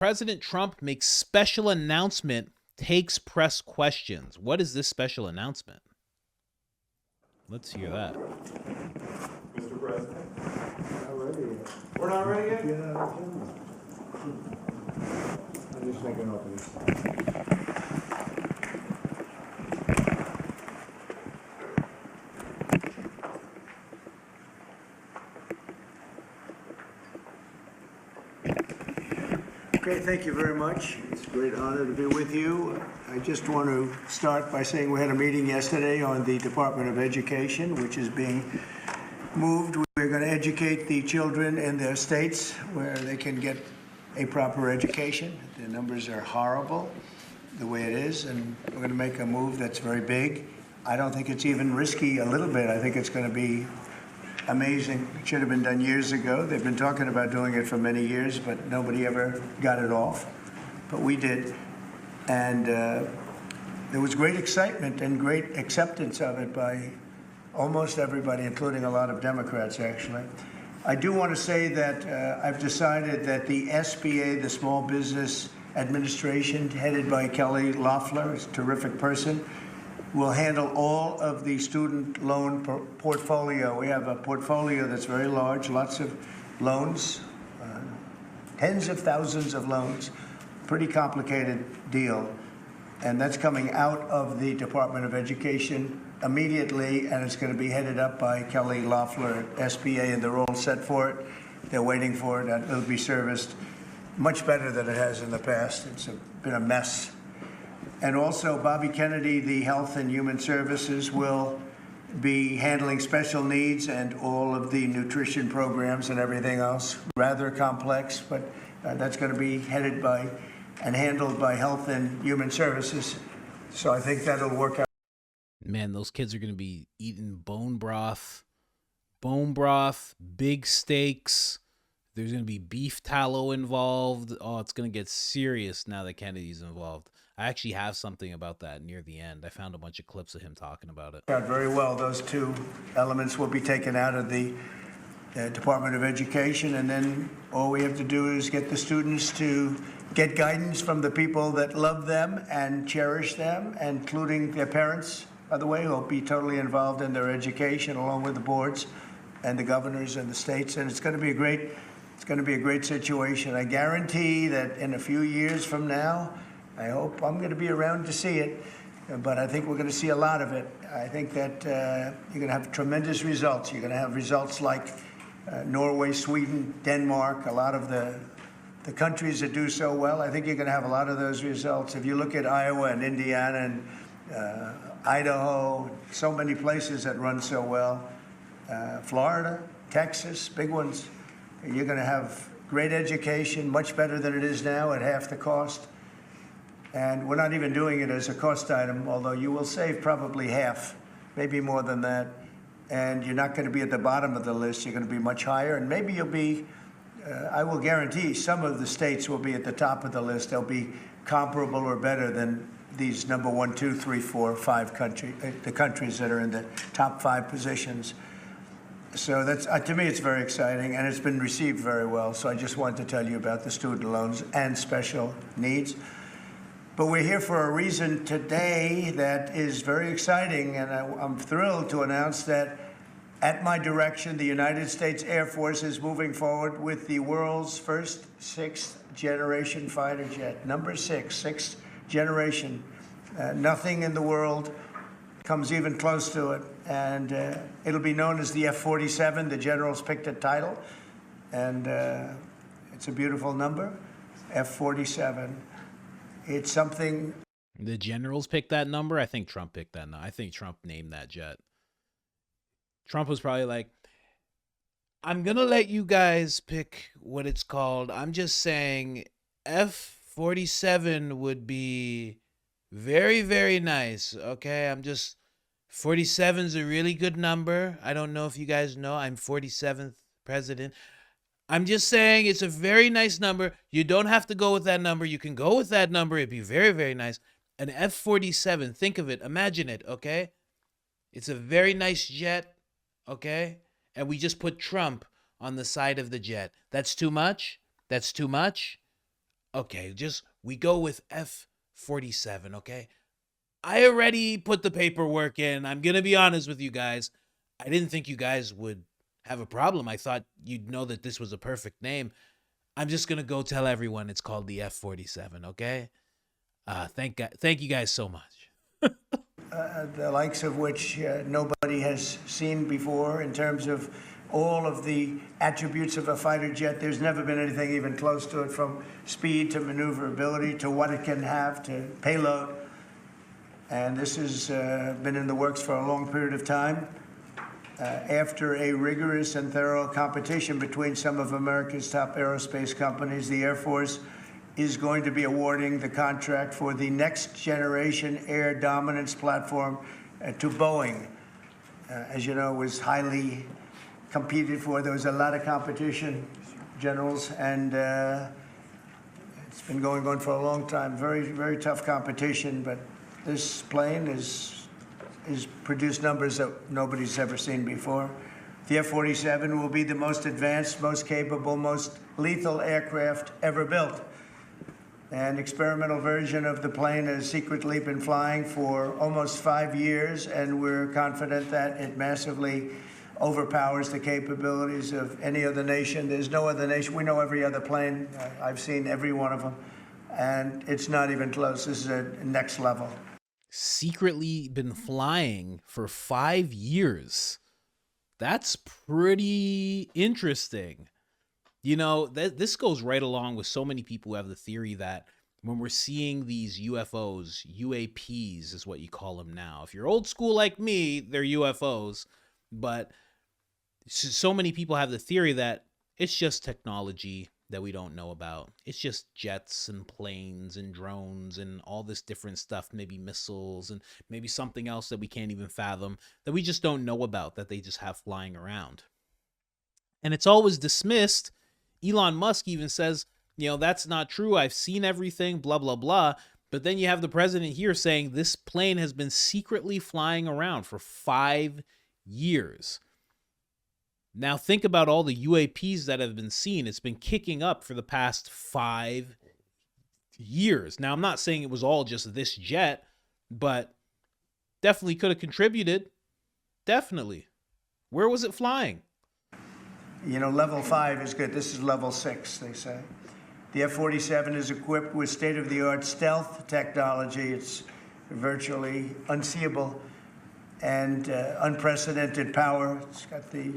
President Trump makes special announcement, takes press questions. What is this special announcement? Let's hear that. Mr. President. Not ready yet. We're not ready yet? Yeah, I'm just making openings. Okay, thank you very much. It's a great honor to be with you. I just want to start by saying we had a meeting yesterday on the Department of Education, which is being moved. We're going to educate the children in their states where they can get a proper education. The numbers are horrible the way it is, and we're going to make a move that's very big. I don't think it's even risky a little bit. I think it's going to be amazing. It should have been done years ago. They've been talking about doing it for many years, but nobody ever got it off. But we did. And there was great excitement and great acceptance of it by almost everybody, including a lot of Democrats, actually. I do want to say that I've decided that the SBA, the Small Business Administration, headed by Kelly Loeffler, is a terrific person, will handle all of the student loan portfolio. We have a portfolio that's very large, lots of loans, tens of thousands of loans, pretty complicated deal. And that's coming out of the Department of Education immediately, and it's going to be headed up by Kelly Loeffler at SBA, and they're all set for it. They're waiting for it, and it'll be serviced much better than it has in the past. It's been a mess. And also, Bobby Kennedy, the Health and Human Services, will be handling special needs and all of the nutrition programs and everything else. Rather complex, but that's going to be headed by and handled by Health and Human Services. So I think that'll work out. Man, those kids are going to be eating bone broth, big steaks. There's going to be beef tallow involved. Oh, it's going to get serious now that Kennedy's involved. I actually have something about that near the end. I found a bunch of clips of him talking about it. Very well. Those two elements will be taken out of the Department of Education, and then all we have to do is get the students to get guidance from the people that love them and cherish them, including their parents, by the way, who will be totally involved in their education, along with the boards and the governors and the states. And it's going to be a great situation. I guarantee that in a few years from now, I hope I'm going to be around to see it, but I think we're going to see a lot of it. I think that you're going to have tremendous results. You're going to have results like Norway, Sweden, Denmark, a lot of the countries that do so well. I think you're going to have a lot of those results. If you look at Iowa and Indiana and Idaho, so many places that run so well, Florida, Texas, big ones, you're going to have great education, much better than it is now at half the cost. And we're not even doing it as a cost item, although you will save probably half, maybe more than that. And you're not going to be at the bottom of the list. You're going to be much higher. And maybe you'll be, I will guarantee some of the states will be at the top of the list. They'll be comparable or better than these number 1, 2, 3, 4, 5 the countries that are in the top 5 positions. So that's, to me, it's very exciting, and it's been received very well. So I just wanted to tell you about the student loans and special needs. But we're here for a reason today that is very exciting, and I'm thrilled to announce that at my direction, the United States Air Force is moving forward with the world's first 6th generation fighter jet. Number 6, 6th generation. Nothing in the world comes even close to it. And it'll be known as the F-47. The generals picked a title, and it's a beautiful number, F-47. It's something. The generals picked that number? I think Trump picked that number. I think Trump named that jet. Trump was probably like, I'm going to let you guys pick what it's called. I'm just saying F-47 would be very, very nice, okay? 47's a really good number. I don't know if you guys know, I'm 47th president. I'm just saying it's a very nice number. You don't have to go with that number. You can go with that number. It'd be very, very nice. An F-47, think of it. Imagine it, okay? It's a very nice jet, okay? And we just put Trump on the side of the jet. That's too much? That's too much? Okay, just we go with F-47, okay? I already put the paperwork in. I'm going to be honest with you guys. I didn't think you guys would have a problem. I thought you'd know that this was a perfect name. I'm just going to go tell everyone it's called the F-47, okay? Thank you guys so much. The likes of which nobody has seen before in terms of all of the attributes of a fighter jet. There's never been anything even close to it, from speed to maneuverability to what it can have to payload. And this has been in the works for a long period of time. After a rigorous and thorough competition between some of America's top aerospace companies, the Air Force is going to be awarding the contract for the next generation air dominance platform to Boeing. As you know, it was highly competed for. There was a lot of competition, generals, and it's been going on for a long time. Very, very tough competition, but this plane is produced numbers that nobody's ever seen before. The F-47 will be the most advanced, most capable, most lethal aircraft ever built. An experimental version of the plane has secretly been flying for almost 5 years, and we're confident that it massively overpowers the capabilities of any other nation. There's no other nation. We know every other plane. I've seen every one of them, and it's not even close. This is a next level. Secretly been flying for 5 years. That's pretty interesting. You know, this goes right along with so many people who have the theory that when we're seeing these UFOs, UAPs is what you call them now. If you're old school like me, they're UFOs. But so many people have the theory that it's just technology that we don't know about. It's just jets and planes and drones and all this different stuff, maybe missiles and maybe something else that we can't even fathom, that we just don't know about, that they just have flying around. And it's always dismissed. Elon Musk even says, that's not true. I've seen everything, blah, blah, blah. But then you have the president here saying this plane has been secretly flying around for 5 years. Now think about all the UAPs that have been seen. It's been kicking up for the past 5 years. Now, I'm not saying it was all just this jet, but definitely could have contributed. Definitely. Where was it flying? Level 5 is good. This is level 6, they say. The F-47 is equipped with state-of-the-art stealth technology. It's virtually unseeable and unprecedented power. It's got the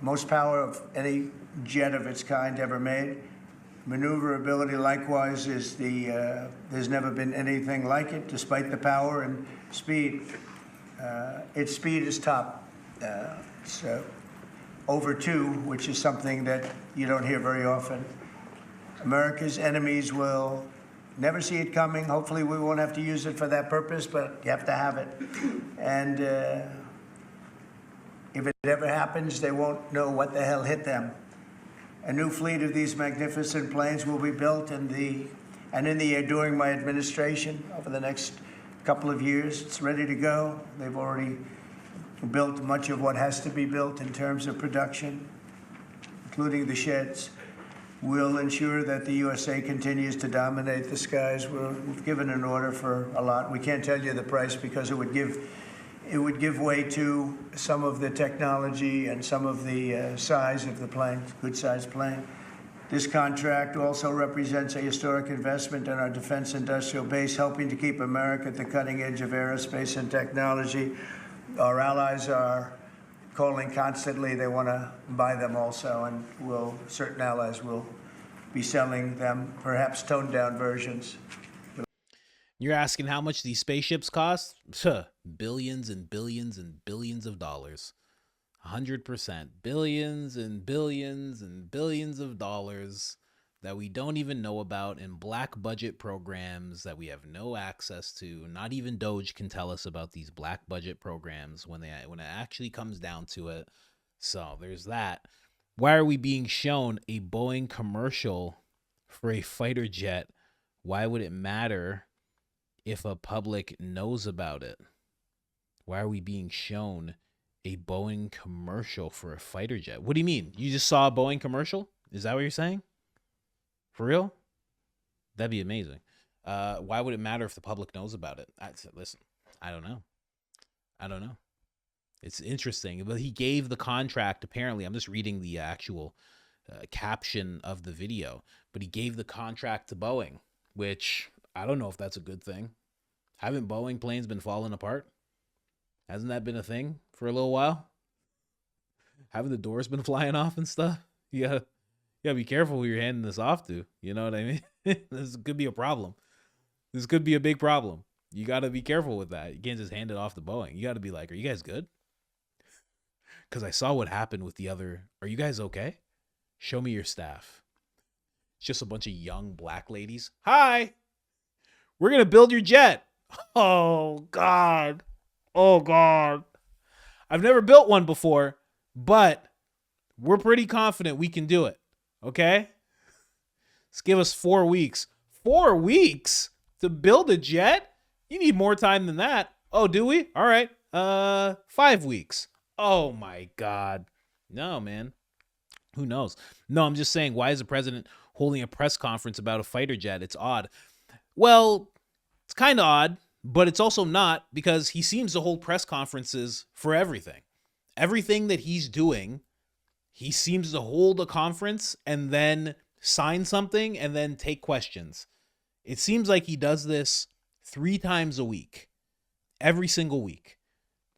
most power of any jet of its kind ever made. Maneuverability, likewise, there's never been anything like it, despite the power and speed. Its speed is top. It's over 2, which is something that you don't hear very often. America's enemies will never see it coming. Hopefully we won't have to use it for that purpose, but you have to have it. And if it ever happens, they won't know what the hell hit them. A new fleet of these magnificent planes will be built in the air during my administration over the next couple of years. It's ready to go. They've already built much of what has to be built in terms of production, including the sheds. We'll ensure that the USA continues to dominate the skies. We've given an order for a lot. We can't tell you the price because it would give way to some of the technology and some of the size of the plane, good-sized plane. This contract also represents a historic investment in our defense industrial base, helping to keep America at the cutting edge of aerospace and technology. Our allies are calling constantly. They want to buy them also, and certain allies will be selling them, perhaps toned-down versions. You're asking how much these spaceships cost? Billions and billions and billions of dollars. 100%. Billions and billions and billions of dollars that we don't even know about in black budget programs that we have no access to. Not even Doge can tell us about these black budget programs when it actually comes down to it. So there's that. Why are we being shown a Boeing commercial for a fighter jet? Why would it matter if a public knows about it? Why are we being shown a Boeing commercial for a fighter jet? What do you mean? You just saw a Boeing commercial? Is that what you're saying? For real? That'd be amazing. Why would it matter if the public knows about it? Listen, I don't know. I don't know. It's interesting, but he gave the contract. Apparently, I'm just reading the actual caption of the video, but he gave the contract to Boeing, which I don't know if that's a good thing. Haven't Boeing planes been falling apart? Hasn't that been a thing for a little while? Haven't the doors been flying off and stuff? You gotta be careful who you're handing this off to. You know what I mean? This could be a problem. This could be a big problem. You gotta be careful with that. You can't just hand it off to Boeing. You gotta be like, are you guys good? Because I saw what happened with the other. Are you guys okay? Show me your staff. It's just a bunch of young black ladies. Hi, we're gonna build your jet. Oh God. Oh God. I've never built one before, but we're pretty confident we can do it. Okay? Let's give us 4 weeks. 4 weeks to build a jet? You need more time than that. Oh, do we? All right. 5 weeks. Oh my God. No, man. Who knows? No, I'm just saying, why is the president holding a press conference about a fighter jet? It's odd. Well, it's kind of odd, but it's also not, because he seems to hold press conferences for everything. Everything that he's doing, he seems to hold a conference and then sign something and then take questions. It seems like he does this 3 times a week, every single week,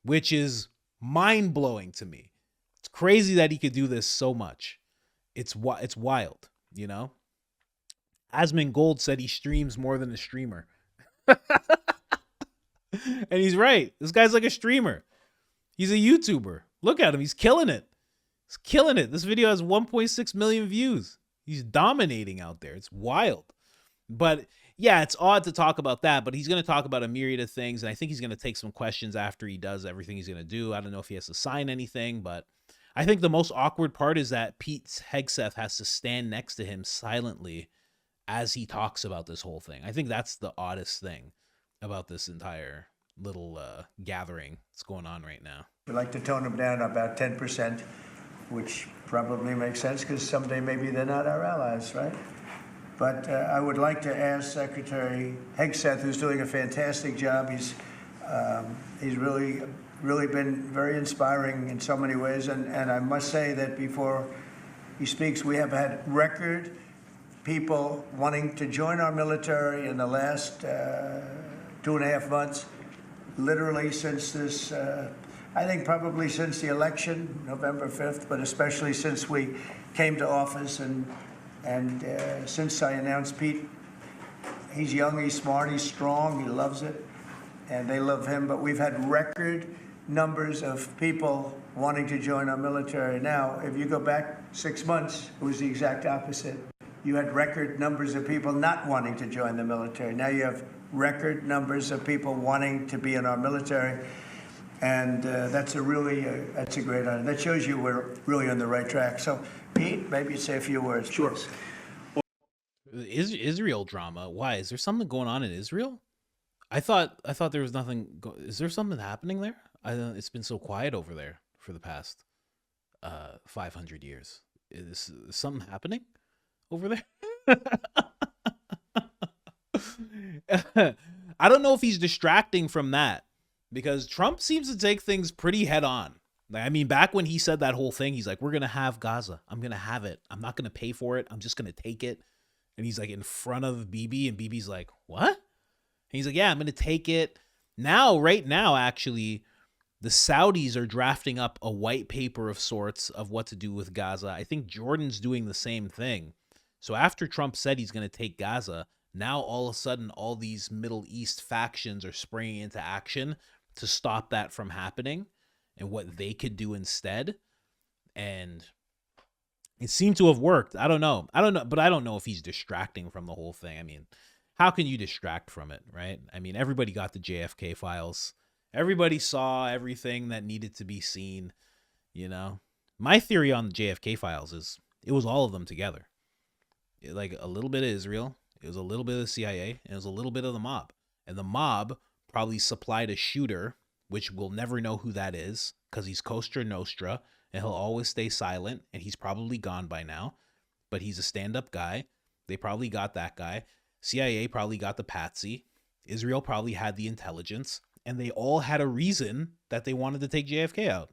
which is mind-blowing to me. It's crazy that he could do this so much. It's wild, you know? Asmund Gold said he streams more than a streamer. And he's right. This guy's like a streamer. He's a YouTuber. Look at him. He's killing it. He's killing it. This video has 1.6 million views. He's dominating out there. It's wild. But yeah, it's odd to talk about that, but he's going to talk about a myriad of things, and I think he's going to take some questions after he does everything he's going to do. I don't know if he has to sign anything, but I think the most awkward part is that Pete Hegseth has to stand next to him silently as he talks about this whole thing. I think that's the oddest thing about this entire little gathering that's going on right now. We like to tone them down about 10%, which probably makes sense because someday maybe they're not our allies, right? But I would like to ask Secretary Hegseth, who's doing a fantastic job. He's really been very inspiring in so many ways. And I must say that before he speaks, we have had record people wanting to join our military in the last 2.5 months, literally since this, I think probably since the election, November 5th, but especially since we came to office and since I announced Pete. He's young, he's smart, he's strong, he loves it, and they love him. But we've had record numbers of people wanting to join our military. Now, if you go back 6 months, it was the exact opposite. You had record numbers of people not wanting to join the military. Now you have record numbers of people wanting to be in our military. And that's a great honor. That shows you we're really on the right track. So, Pete, maybe you'd say a few words. Sure. Please. Israel drama. Why? Is there something going on in Israel? I thought there was nothing. Is there something happening there? It's been so quiet over there for the past 500 years. Is something happening over there? I don't know if he's distracting from that, because Trump seems to take things pretty head on. Like, I mean, back when he said that whole thing, he's like, we're going to have Gaza. I'm going to have it. I'm not going to pay for it. I'm just going to take it. And he's like in front of Bibi, and Bibi's like, what? And he's like, yeah, I'm going to take it. Now, right now, actually, the Saudis are drafting up a white paper of sorts of what to do with Gaza. I think Jordan's doing the same thing. So after Trump said he's going to take Gaza, now all of a sudden, all these Middle East factions are springing into action to stop that from happening and what they could do instead. And it seemed to have worked. I don't know, but I don't know if he's distracting from the whole thing. I mean, how can you distract from it, right? I mean, everybody got the JFK files. Everybody saw everything that needed to be seen, you know? My theory on the JFK files is it was all of them together. Like a little bit of Israel, it was a little bit of the CIA, and it was a little bit of the mob. And the mob probably supplied a shooter, which we'll never know who that is because he's Cosa Nostra, and he'll always stay silent, and he's probably gone by now. But he's a stand-up guy. They probably got that guy. CIA probably got the patsy. Israel probably had the intelligence, and they all had a reason that they wanted to take JFK out.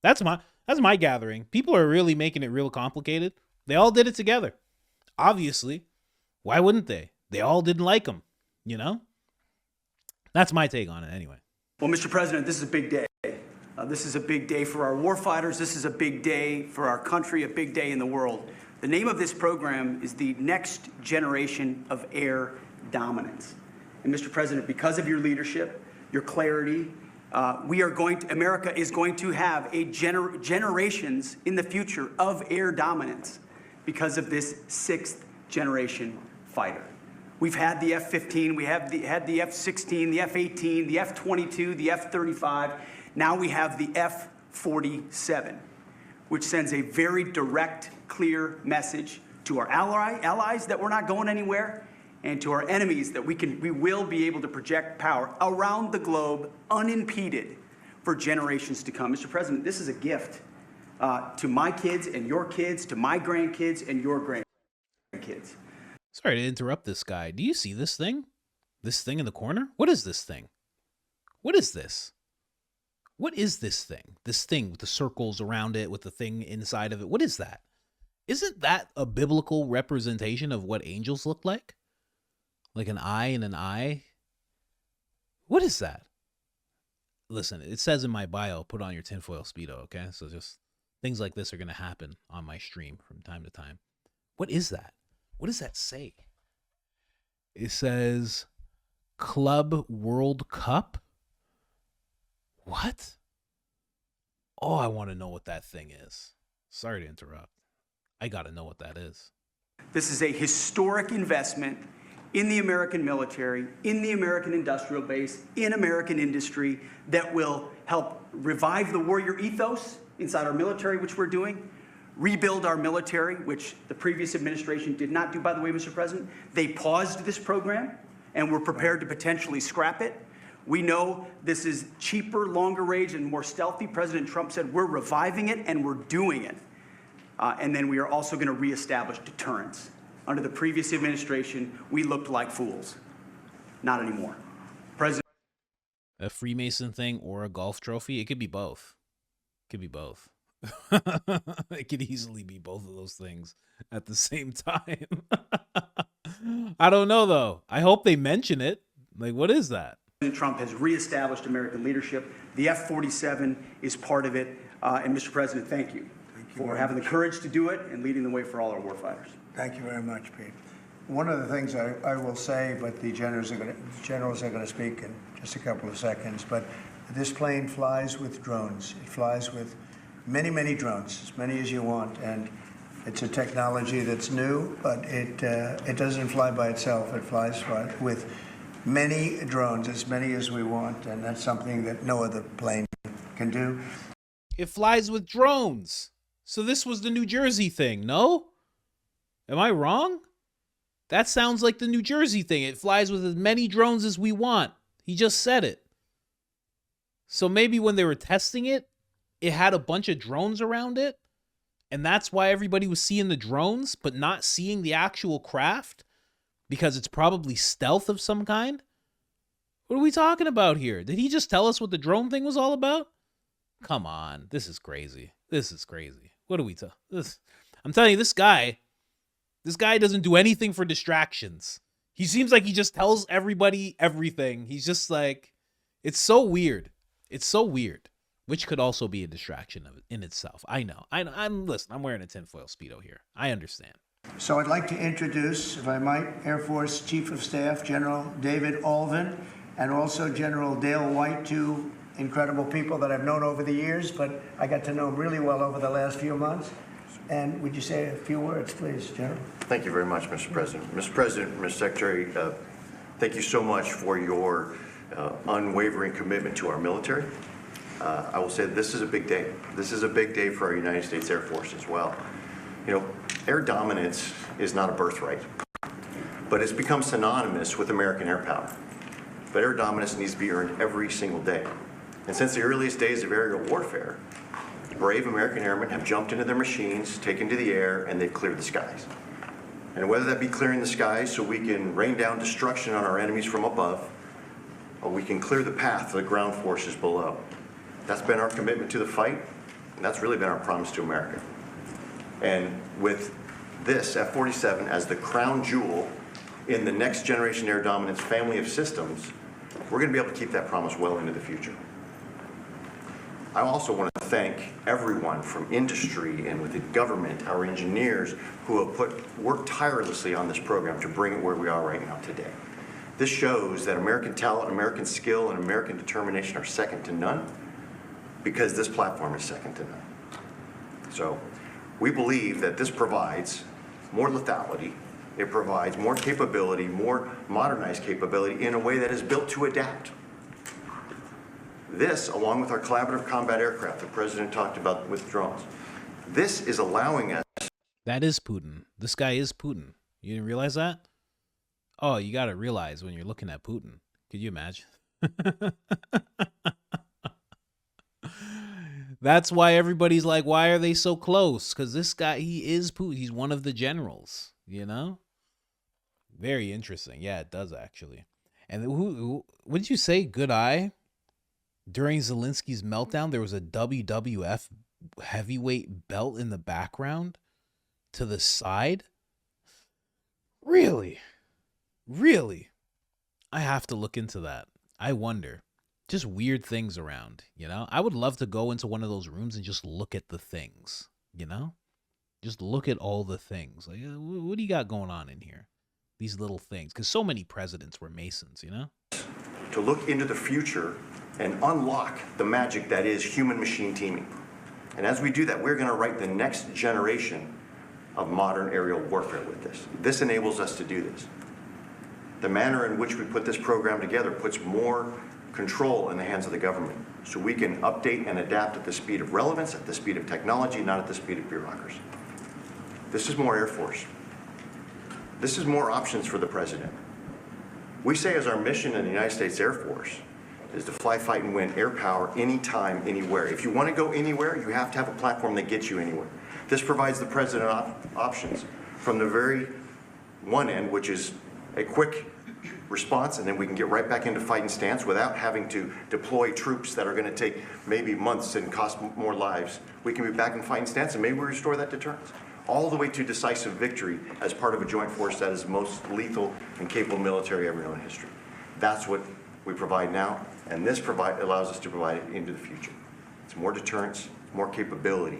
That's my gathering. People are really making it real complicated. They all did it together. Obviously. Why wouldn't they? They all didn't like him, you know? That's my take on it anyway. Well, Mr. President, this is a big day. This is a big day for our warfighters. This is a big day for our country, a big day in the world. The name of this program is the Next Generation of Air Dominance. And Mr. President, because of your leadership, your clarity, America is going to have generations in the future of air dominance because of this sixth generation fighter. We've had the F-15, we have had the F-16, the F-18, the F-22, the F-35. Now we have the F-47, which sends a very direct, clear message to our allies that we're not going anywhere, and to our enemies that we will be able to project power around the globe unimpeded for generations to come. Mr. President, this is a gift to my kids and your kids, to my grandkids and your grandkids. Sorry to interrupt this guy. Do you see this thing? This thing in the corner? What is this thing? What is this? What is this thing? This thing with the circles around it, with the thing inside of it. What is that? Isn't that a biblical representation of what angels look like? Like an eye and an eye? What is that? Listen, it says in my bio, put on your tinfoil Speedo, okay? So just things like this are going to happen on my stream from time to time. What is that? What does that say? It says Club World Cup. What? Oh, I want to know what that thing is. Sorry to interrupt. I got to know what that is. This is a historic investment in the American military, in the American industrial base, in American industry that will help revive the warrior ethos inside our military, which we're doing, rebuild our military, which the previous administration did not do, by the way, Mr. President. They paused this program and were prepared to potentially scrap it. We know this is cheaper, longer range, and more stealthy. President Trump said we're reviving it and we're doing it. And then we are also going to reestablish deterrence. Under the previous administration, we looked like fools. Not anymore. President. A Freemason thing or a golf trophy? It could be both. It could be both. It could easily be both of those things at the same time. I don't know, though. I hope they mention it. Like, what is that? President Trump has reestablished American leadership. The F-47 is part of it. And Mr. President, thank you for having the courage to do it and leading the way for all our warfighters. Thank you very much, Pete. One of the things I will say, but the generals are going to speak in just a couple of seconds, but this plane flies with drones. It flies with many, many drones, as many as you want, and it's a technology that's new, but it doesn't fly by itself. It flies with many drones, as many as we want, and that's something that no other plane can do. It flies with drones. So this was the New Jersey thing, no? Am I wrong? That sounds like the New Jersey thing. It flies with as many drones as we want. He just said it. So maybe when they were testing it, it had a bunch of drones around it, and that's why everybody was seeing the drones, but not seeing the actual craft, because it's probably stealth of some kind? What are we talking about here? Did he just tell us what the drone thing was all about? Come on, this is crazy. This is crazy. What are we I'm telling you, this guy doesn't do anything for distractions. He seems like he just tells everybody everything. He's just like, it's so weird. It's so weird, which could also be a distraction in itself. I know. Listen, I'm wearing a tinfoil Speedo here. I understand. So I'd like to introduce, if I might, Air Force Chief of Staff General David Alvin, and also General Dale White, two incredible people that I've known over the years, but I got to know them really well over the last few months. And would you say a few words, please, General? Thank you very much, Mr. President. Mr. President, Mr. Secretary, thank you so much for your unwavering commitment to our military. I will say this is a big day. This is a big day for our United States Air Force as well. You know, air dominance is not a birthright, but it's become synonymous with American air power. But air dominance needs to be earned every single day. And since the earliest days of aerial warfare, brave American airmen have jumped into their machines, taken to the air, and they've cleared the skies. And whether that be clearing the skies so we can rain down destruction on our enemies from above, or we can clear the path to the ground forces below. That's been our commitment to the fight, and that's really been our promise to America. And with this F-47 as the crown jewel in the next generation air dominance family of systems, we're going to be able to keep that promise well into the future. I also want to thank everyone from industry and within government, our engineers who have worked tirelessly on this program to bring it where we are right now today. This shows that American talent, American skill, and American determination are second to none because this platform is second to none. So we believe that this provides more lethality, it provides more capability, more modernized capability in a way that is built to adapt. This, along with our collaborative combat aircraft the President talked about with drones, this is allowing us. That is Putin. This guy is Putin. You didn't realize that? Oh, you got to realize when you're looking at Putin. Could you imagine? That's why everybody's like, why are they so close? Because this guy, he is Putin. He's one of the generals, you know? Very interesting. Yeah, it does actually. And who what did you say? Good eye? During Zelensky's meltdown, there was a WWF heavyweight belt in the background to the side. Really? Really? I have to look into that. I wonder. Just weird things around, you know? I would love to go into one of those rooms and just look at the things, you know? Just look at all the things. Like, what do you got going on in here? These little things. Because so many presidents were Masons, you know? To look into the future and unlock the magic that is human-machine teaming. And as we do that, we're going to write the next generation of modern aerial warfare with this. This enables us to do this. The manner in which we put this program together puts more control in the hands of the government, so we can update and adapt at the speed of relevance, at the speed of technology, not at the speed of bureaucracy. This is more Air Force. This is more options for the President. We say as our mission in the United States Air Force is to fly, fight, and win air power anytime, anywhere. If you want to go anywhere, you have to have a platform that gets you anywhere. This provides the President options from the very one end, which is a quick response, and then we can get right back into fighting stance without having to deploy troops that are going to take maybe months and cost more lives. We can be back in fighting stance, and maybe we restore that deterrence. All the way to decisive victory as part of a joint force that is the most lethal and capable military ever known in history. That's what we provide now, and this allows us to provide it into the future. It's more deterrence, more capability.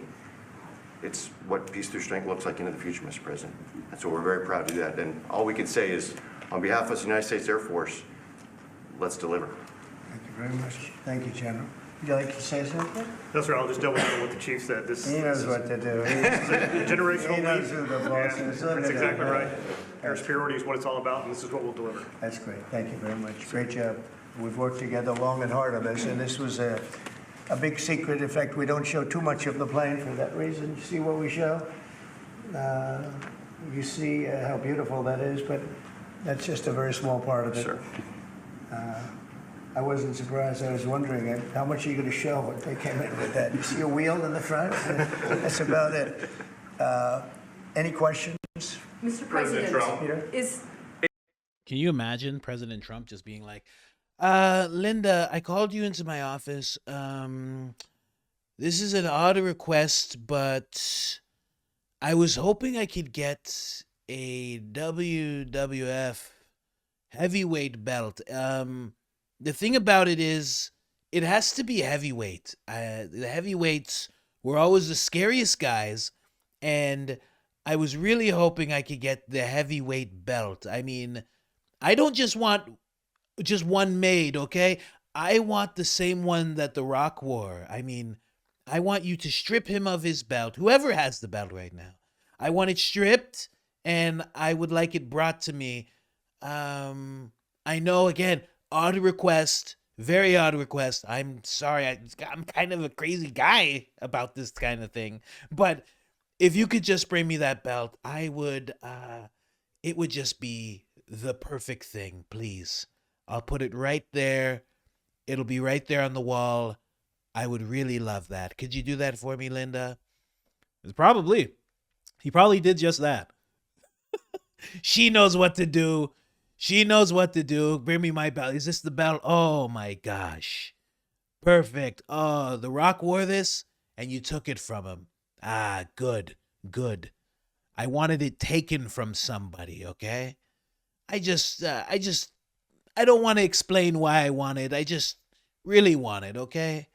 It's what peace through strength looks like into the future, Mr. President. And so we're very proud to do that. And all we can say is, on behalf of the United States Air Force, let's deliver. Thank you very much. Thank you, General. Would you like to say something? No, sir, I'll just double down what the chief said. He knows what to do. Generational He knows leap. who the boss And is. that's exactly right. Air superiority is what it's all about, and this is what we'll deliver. That's great. Thank you very much. Great job. We've worked together long and hard on this, and this was a big secret. In fact, we don't show too much of the plane for that reason. You see what we show? You see how beautiful that is, but that's just a very small part of it. Sure. I wasn't surprised. I was wondering how much are you going to show when they came in with that. You see a wheel in the front? That's about it. Any questions? Mr. President Trump. Peter? Can you imagine President Trump just being like, Linda, I called you into my office. This is an odd request, but I was hoping I could get a WWF heavyweight belt. The thing about it is, it has to be heavyweight. The heavyweights were always the scariest guys, and I was really hoping I could get the heavyweight belt. I mean, I don't just want just one made, okay? I want the same one that The Rock wore. I mean, I want you to strip him of his belt, whoever has the belt right now. I want it stripped, and I would like it brought to me. I know, again, odd request, very odd request. I'm sorry, I'm kind of a crazy guy about this kind of thing. But if you could just bring me that belt, I would, it would just be the perfect thing, please. I'll put it right there. It'll be right there on the wall. I would really love that. Could you do that for me, Linda? Probably. He probably did just that. She knows what to do. She knows what to do. Bring me my belt. Is this the belt? Oh my gosh. Perfect. Oh, The Rock wore this and you took it from him. Ah, good. Good. I wanted it taken from somebody, okay? I don't want to explain why I want it. I just really want it, okay?